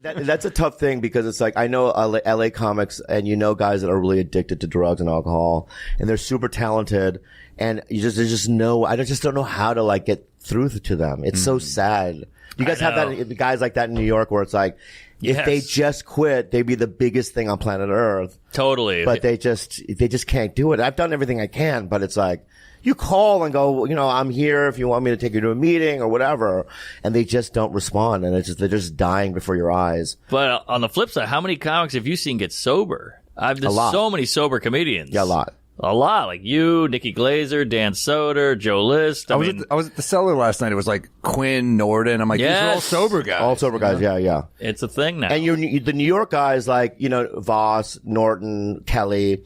That's a tough thing because it's like I know LA comics and guys that are really addicted to drugs and alcohol and they're super talented and there's just no I just don't know how to like get through to them. It's so sad. You guys have that guys like that in New York where it's like if they just quit, they'd be the biggest thing on planet Earth. Totally. But they just can't do it. I've done everything I can, but it's like you call and go, I'm here if you want me to take you to a meeting or whatever. And they just don't respond. And they're just dying before your eyes. But on the flip side, how many comics have you seen get sober? There's so many sober comedians. Yeah, a lot. A lot. Like you, Nikki Glazer, Dan Soder, Joe List. I was at the Cellar last night. It was like Quinn, Norden. I'm like, these are all sober guys. All sober guys, yeah. It's a thing now. And the New York guys like, Voss, Norton, Kelly.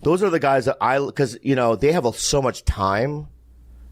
Those are the guys that because, they have so much time.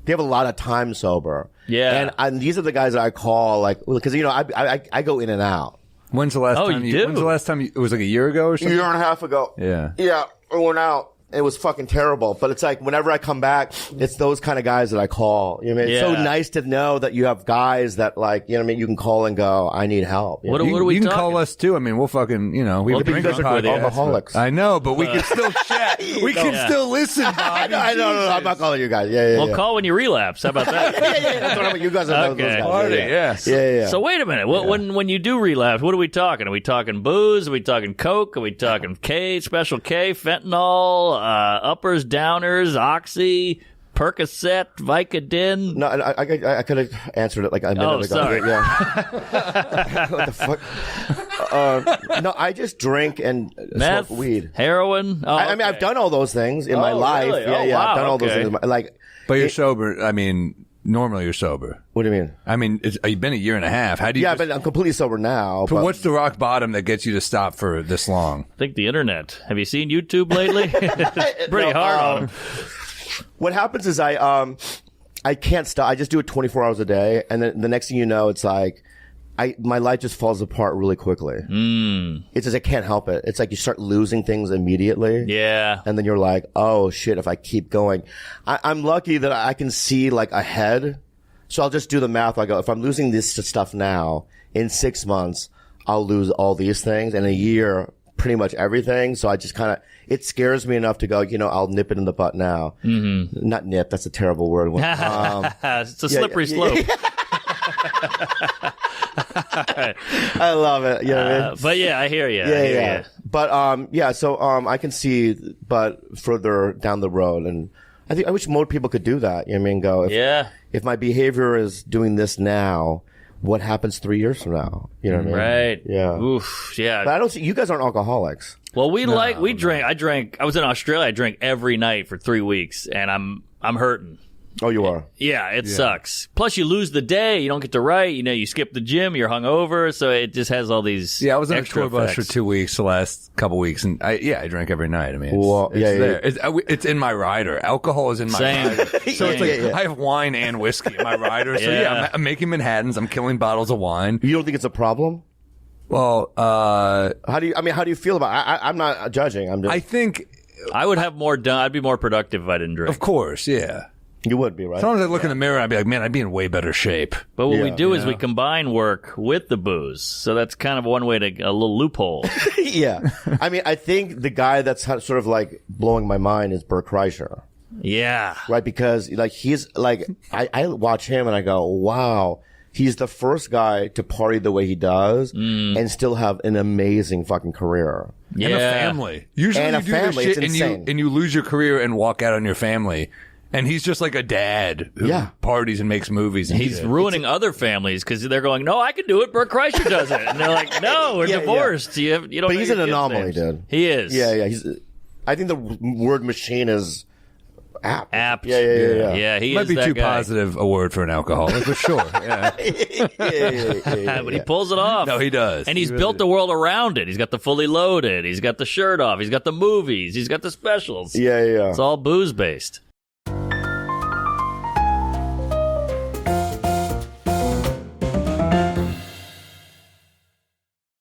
They have a lot of time sober. Yeah. And these are the guys that I call, like, because, I go in and out. When's the last time when's the last time it was like a year ago or something? A year and a half ago. Yeah. Yeah. I went out. It was fucking terrible. But it's like whenever I come back, it's those kind of guys that I call. It's so nice to know that you have guys that like, you can call and go, I need help. What are we You can talking? call us too. I mean, we'll fucking, we drink alcoholics. I know, but we can still chat. We can still listen, Bobby. I know. I'm not calling you guys. Yeah. Well, call when you relapse. How about that? yeah. That's what you guys are those guys. Party, yes. Yeah. So wait a minute. When you do relapse, what are we talking? Are we talking booze? Are we talking coke? Are we talking Special K, fentanyl, uppers, downers, oxy, Percocet, Vicodin? No, I could have answered it like a minute ago. Sorry. Yeah. What the fuck? No, I just drink and Meth, smoke weed. Heroin. I mean, I've done all those things in my life. Really? Yeah. Wow, I've done all those things. But you're sober. I mean, normally you're sober. What do you mean? I mean, you've been a year and a half. How do you? Yeah, but I'm completely sober now. But what's the rock bottom that gets you to stop for this long? I think the internet. Have you seen YouTube lately? Pretty hard on them. What happens is I can't stop. I just do it 24 hours a day, and then the next thing you know, it's like my life just falls apart really quickly. It's just I can't help it. It's like you start losing things immediately. Yeah. And then you're like, oh shit, if I keep going. I'm lucky that I can see like ahead. So I'll just do the math. I go, if I'm losing this stuff now, in 6 months, I'll lose all these things. In a year, pretty much everything. So I just kind of, it scares me enough to go, I'll nip it in the butt now. Mm-hmm. Not nip. That's a terrible word. It's a slippery slope. I love it. You know what I mean? But yeah, I hear you. Yeah. But, so, I can see, but further down the road. And I wish more people could do that. You know what I mean? Go, if my behavior is doing this now, what happens 3 years from now? You know what I mean? Right. Yeah. Oof. Yeah. But I don't see, you guys aren't alcoholics. Well, we drank. I was in Australia. I drank every night for 3 weeks, and I'm hurting. Oh, you are? Yeah, it sucks. Plus, you lose the day. You don't get to write. You skip the gym. You're hungover. So it just has all these. Yeah, I was on a extra tour bus effects. for 2 weeks, the last couple weeks, and I drank every night. I mean, it's there. It's in my rider. Alcohol is in my rider. So it's like I have wine and whiskey in my rider. So I'm making Manhattans. I'm killing bottles of wine. You don't think it's a problem? Well, how do you feel about it? I'm not judging. I think I would have more done. I'd be more productive if I didn't drink. Of course, yeah. You would be, right? Sometimes I look in the mirror and I'd be like, man, I'd be in way better shape. But what we do is we combine work with the booze. So that's kind of one way a little loophole. Yeah. I mean, I think the guy that's sort of like blowing my mind is Bert Kreischer. Yeah. Right? Because like he's like, I watch him and I go, wow. He's the first guy to party the way he does and still have an amazing fucking career. Yeah. And a family. Usually you do this shit and you lose your career and walk out on your family. And he's just like a dad who parties and makes movies. And he's ruining other families because they're going, no, I can do it. Bert Kreischer does it. And they're like, no, we're divorced. You don't. But he's an anomaly, dude. He is. Yeah. I think the word machine is apt. Yeah, he might is be too guy. positive a word for an alcoholic, for sure. Yeah. But he pulls it off. No, he does. And he's built the world around it. He's got the Fully Loaded. He's got the shirt off. He's got the movies. He's got the specials. Yeah. It's all booze based.